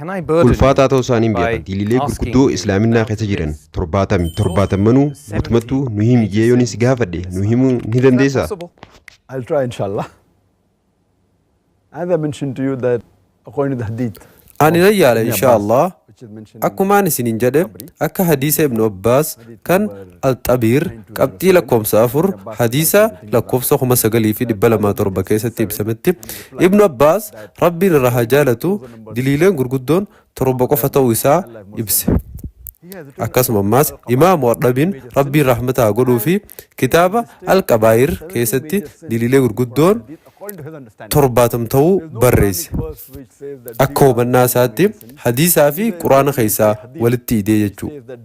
ulfaataa ta'uu isaanii beeka diliilee gurguddoo islaaminaa keessa jiran torbaatammanuu guutummattuu nu himi yeeyoon si gaafadhe nu himuu ni dandeessaa? I'll try inshallah. As I mentioned to you that according to the hadith ani nan yaala inshallah akkumaan isinin jedhe akka hadiisa ibnu abbaas kan alxabiir qabxii lakkoofsa 4 hadiisa lakkoofsa 9,207 keessatti ibsametti ibnu abbaas rabbiin irraa haa jaalatu diliileen gurguddoon torba qofa ta'uu isaa ibse. akkasuma ammaas imaamu ardhabiin rabbiin rahmata haa godhuu fi kitaaba alqabaayir keessatti diliilee gurguddoon torbaatam ta'uu barreesse. akka hubannaa isaatti hadiisaa fi quraana keessaa walitti hidee jechuudha.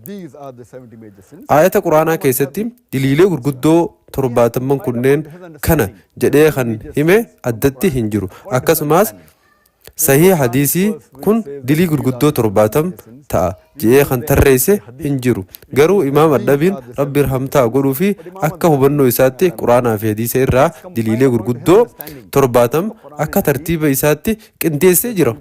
aayata quraanaa keessatti diliilee gurguddoo torbaatamman kunneen kana jedhee kan hime addatti hin jiru. akkasumas sahii hadiisii kun dilii gurguddoo torbaatam ta'a jedhee kan tarreesse hin jiru. garuu imaam ardhabiin rabbi rahmata godhuu fi akka hubannoo isaatti quraanaa fi hadiisa irraa diliilee gurguddoo torbaatam akka tartiiba isaatti qindeessee jira.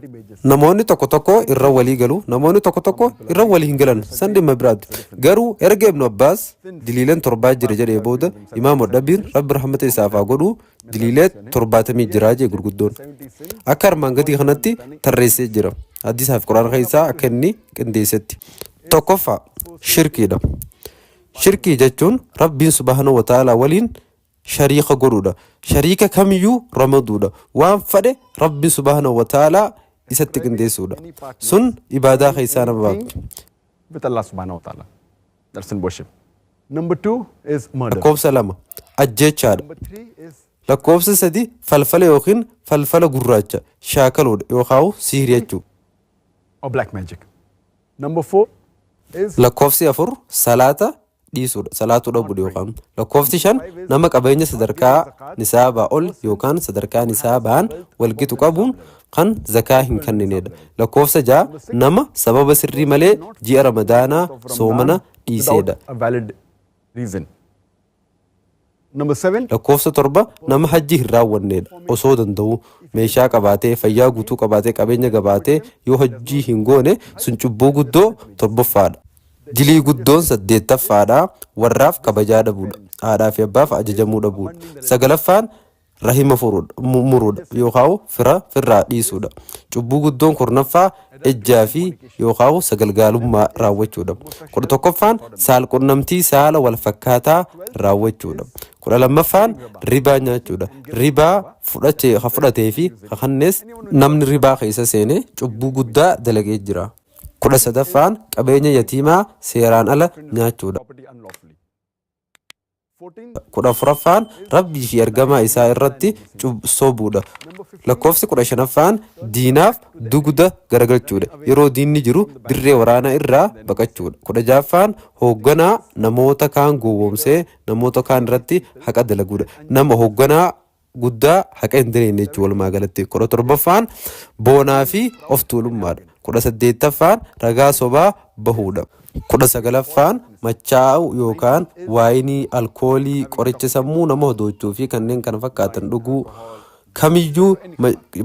namoonni tokko tokko irra walii galu namoonni tokko tokko irra walii hin galan san dhimma biraati. garuu erga ibnu abbaas diliileen torbaa jira jedhee booda imaam ardhabiin rabbi rahmata isaaf haa godhuu diliilee torbaatamii jira jee gurguddoon akka armaan gadii kanatti tarreessee jira. hadiisaa fi quraana keessaa akka inni qindeessetti. tokkoffaa shirkiidha. shirkii jechuun rabbiin subhaanahu wa ta'aalaa waliin shariika godhuudha. shariika kamiyyuu ramaduudha. waan fedhe rabbiin subhaanahu wa ta'aalaa isatti qindeessuudha. sun ibaadaa keessaa nama baaftu. with Allah subhanahu wa ta'ala. That's in worship. Number 2 is murder. lakkoofsa 2 ajjeechaadha. lakkoofsa 3 falfala yookiin falfala gurraacha shaakaluudha yookaan sihrii jechuudha. or black magic. Number 4 is lakkoofsi 4 salaata dhiisuudha. salaatuu dhabuudha yookaan lakkoofsi 5 nama qabeenya sadarkaa nisaabaa ol yookaan sadarkaa nisaabaan walqixa qabuun kan zakaa hin kennineedha. lakkoofsa 6 nama sababa sirrii malee ji'a ramadaanaa soomana dhiiseedha. a valid reason. Number 7 lakkoofsa 7 nama hajji hin raawwanneedha. osoo danda'u meeshaa qabaatee fayyaa guutuu qabaatee qabeenya qabaatee yoo hajjii hin goone sun cubbuu guddoo torbaffaadha. dilii guddoon 8ffaadha. warraaf kabajaa dhabuudha. haadhaa fi abbaaf ajajamuu dhabuudha. 9ffaan rahima muruudha yookaan firraa dhiisuudha. cubbuu guddoon 10ffaa ejjaa fi yookaan sagalgaalummaa raawwachuudha. 11ffaan saalqunnamtii saala wal fakkaataa raawwachuudha. 12ffaan ribaa nyaachuudha. ribaa fudhatee fi kannees namni ribaa keessa seenee cubbuu guddaa dalagee jira. 13ffaan qabeenya yatiimaa seeraan ala nyaachuudha. 14ffaan rabbii fi ergamaa isaa irratti sobuudha. lakkoofsi 15ffaan diinaaf dugda garagalchuudha. yeroo diinni jiru dirree waraanaa irraa baqachuudha. 16ffaan hoogganaa namoota kaan gowwoomsee namoota kaan irratti haqa dalaguudha. nama hoogganaa guddaa haqa hin direenye jechuudha walumaa galatti. 17ffaan boonaa fi of tuulummaadha. 18ffaan ragaa sobaa bahuudha. 19ffaan machaa'u yookaan waayinii alkoolii qoricha sammuu nama hodoochuu fi kanneen kana fakkaatan dhuguu kamiyyuu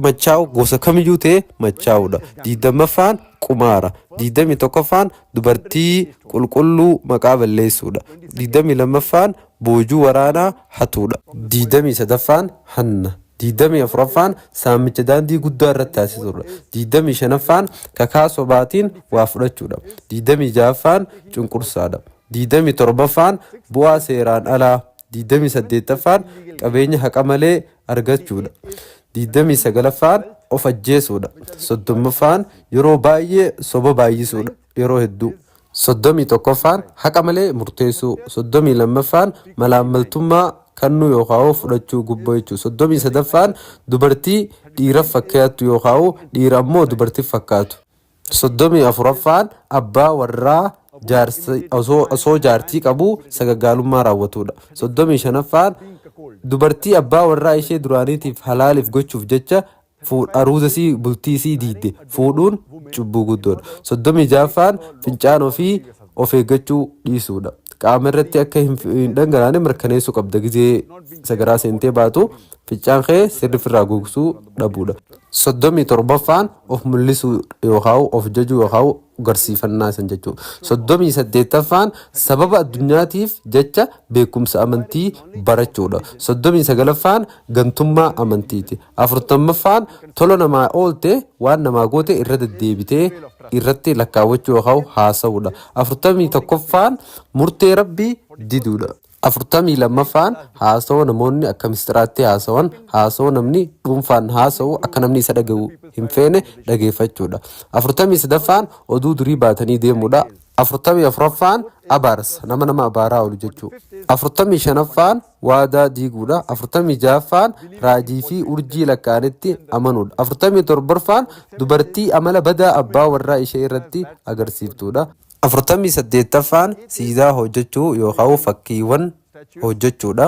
machaa'u gosa kamiyyuu ta'e machaa'uudha. 20ffaan qumaara. 21ffaan dubartii qulqulluu maqaa balleessuudha. 22ffaan boojuu waraanaa hatuudha. 23ffaan hanna. 24ffaan saamicha daandii guddaa irratti taasisuudha. 25ffaan kakaa sobaatiin waa fudhachuudha. 26ffaan cunqursaadha. 27ffaan bu'aa seeraan alaa. 28ffaan qabeenya haqa malee argachuudha. 29ffaan of ajjeesuudha. 30ffaan yeroo baay'ee soba baay'isuudha. yeroo hedduu. 31ffaan haqa malee murteessuu. 32ffaan malaammaltummaa kannuu yookaan fudhachuu gubboo jechuudha. 33ffaan dubartii dhiira fakkaatu yookaan dhiira ammoo dubartii fakkaatu. 34ffaan abbaa warraa osoo jaartii qabu sagagaalummaa raawwatuudha. 35ffaan dubartii abbaa warraa ishee duraaniitiif halaaliif gochuuf jecha aruusasii bultiisii diidde fuudhuun cubbuu guddoodha. 36ffaan fincaan ofii of eeggachuu dhiisuudha. qaama irratti akka hin dhangalaane mirkaneessuu qabda. gizee sagaraa seentee baatu fincaan kee sirriif irraa gogsuu dhabuudha. soddomii torbaffaan of mul'isuu yookaan of jajuu yookaan garsiifannaa san jechuudha. Soddomii saddeettaffaan sababa addunyaatiif jecha beekumsa amantii barachuudha. Soddomii sagalaffaan gantummaa amantiiti. Afurtammaffaan tola namaa oolte waan namaa goote irra deddeebitee irratti lakkaawwachuu yookaan haasa'uudha. Afurtamii tokkoffaan murtee rabbii diduudha. Afurtamii lammaffaan haasawaa namoonni akka mistiraatti haasawaa namni dhuunfaan haasa'u akka namni isa dhaga'u hin feene dhageeffachuudha. Afurtamii sadaffaan oduu durii baatanii deemuudha. Afurtamii afuraffaan abaarsa nama abaaraa oolu jechuudha. Afurtamii shanaffaan waadaa diiguudha. Afurtamii jahaffaan raajii fi urjii lakkaa'anitti amanuudha. Afurtamii torbaffaan dubartii amala badaa abbaa warraa ishee irratti agarsiiftuudha. Afurtamii saddeettaffaan siidaa hojjechuu yookaan fakkiiwwan hojjechuudha.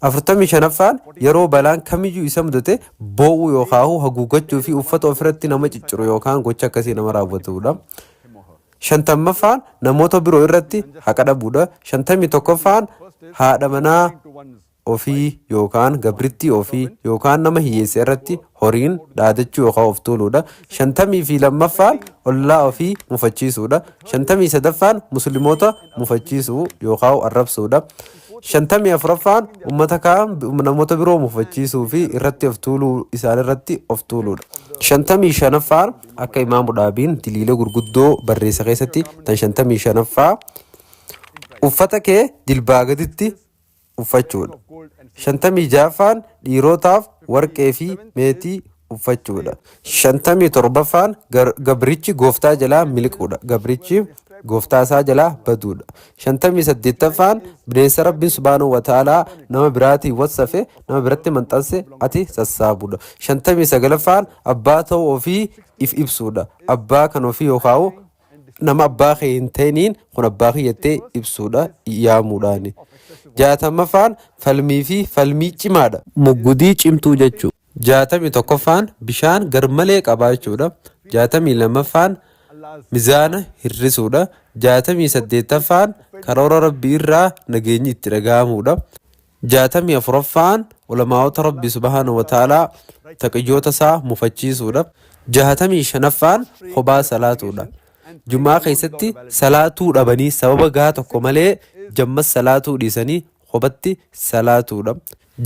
Afurtamii shanaffaan yeroo balaan kamiyyuu isa mudate boo'uu yookaan haguuggachuu fi uffata ofirratti nama cicciru yookaan gocha akkasii nama raawwatudha. Shantammaffaan namoota biroo irratti haqa dhabuudha. Shantamii tokkoffaan haadha manaa ofii yookaan gabrittii ofii yookaan nama hiyyeessa irratti horiin dhaadachuu yookaan of tuuluudha. Shantamii fi lammaffaan ollaa ofii mufachiisuudha. Shantamii sadaffaan musliimoota mufachiisuu yookaan arrabsuudha. Shantamii afuraffaan uummata kaan namoota biroo mufachiisuu fi irratti of tuuluu isaan irratti of tuuluudha. Shantamii shanaffaan akka imaamu dhaabiin diliilee gurguddoo barreessa keessatti tan shantamii shanaffaa uffata kee dilbaa gaditti uffachuudha. Shantamii jahaffaan dhiirotaaf warqee fi meetii uffachuudha. Shantamii torbaffaan gabrichi gooftaa jalaa miliquudha. Gabrichi gooftaa isaa jalaa baduudha. Shantamii saddeettaffaan bineensa rabbiin subhaanahu wa ta'aalaa nama biraatii wassafe nama biratti maxxanse ati sassaabuudha. Shantamii sagalaffaan abbaa ta'uu ofii if ibsuudha. Abbaa kan ofii yookaan nama abbaa kee hin ta'iniin kun abbaa kiyyattee ibsuudha yaamuudhaani. Jaatamaffaan falmii fi falmii cimaadha. Muggudii cimtuu jechuudha. Jaatamii tokkoffaan bishaan garmalee qabaachuudha. Jaatamii lammaffaan mizaana hir'isuudha. Jaatamii saddeettaffaan karoora rabbii irraa nageenyi itti dhaga'amuudha. Jaatamii afuraffaan ulamaa'ota rabbii subhaanahu wa ta'aalaa taqiyyoota isaa mufachiisuudha. Jaatamii shanaffaan kophaa salaatuudha. Jumaa keessatti salaatuu dhabanii sababa gahaa tokko malee jammas salaatuu dhiisanii kophatti salaatuudha.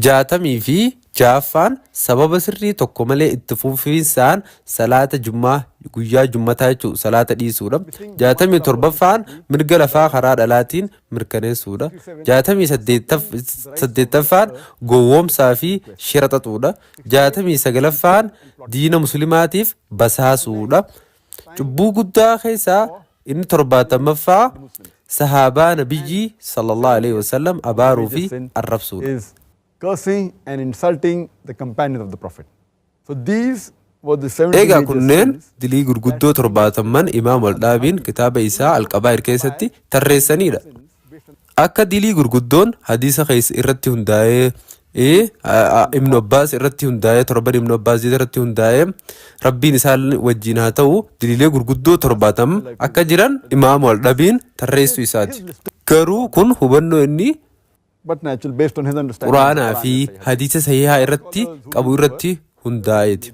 Jaatamii fi jahaffaan sababa sirrii tokko malee itti fufiinsaan salaata jummaa guyyaa jummataa jechuun salaata dhiisuudha. Jaatamii torbaffaan mirga lafaa karaa dhalaatiin mirkaneessuudha. Jaatamii saddeettaffaan gowwoomsaa fi shira xaxuudha. Jaatamii sagalaffaan diina muslimaatiif basaasuudha. Cubbuu guddaa keessaa inni torbaatamaffaa sahaabaa nabiyyi sallallahu alaihi wasallam abaaruu fi arrabsuudha. Cursing and insulting the companions of the Prophet. So these were the 70 Egaa kunneen dilii gurguddoo torbaataman imaam al-dhaabiin kitaaba isaa al-qabaa'ir keessatti tarreessanidha. Akka dilii gurguddoon hadiisa keessa irratti hundaa'ee Ibn Abbas irratti hundaa'ee torban Ibn Abbas irratti hundaa'ee rabbiin isaan wajjin haa ta'u diliilee gurguddoo torbaatam akka jiran imaam al-dhaabiin tarreessuu isaati. Garuu kun hubannoo inni quraanaa fi hadiisa sahihaa irratti qabu irratti hundaa'eeti.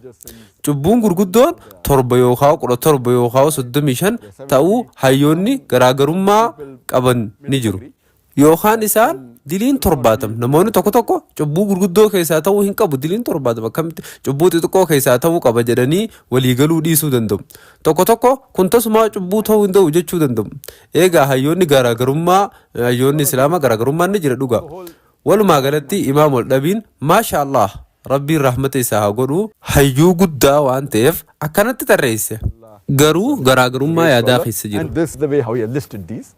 Cubbuun gurguddoon 7 yookaan 17 yookaan 35 ta'uu hayyoonni garaagarummaa qaban ni jiru. Yookaan isaan diliin 70 namoonni tokko cubbuu gurguddoo keessaa ta'uu hin qabu diliin 70 akkamitti cubbuu xixiqqoo keessaa ta'uu qaba jedhanii waliigaluu dhiisuu danda'u. Tokko kun tasumaa cubbuu ta'uu hin danda'u jechuu danda'u. Egaa hayyoonni garaagarummaa hayyoonni islaamaa garaagarummaa ni jira dhugaa. Walumaa galatti imaam al-dhaabiin maashaallah rabbiin rahmata isaa haa godhu hayyuu guddaa waan ta'eef akkanatti tarreesse. Garuu garaagarummaa yaadaa keessa jira. And this is the way how he has listed these,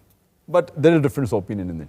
but there is difference of opinion in it.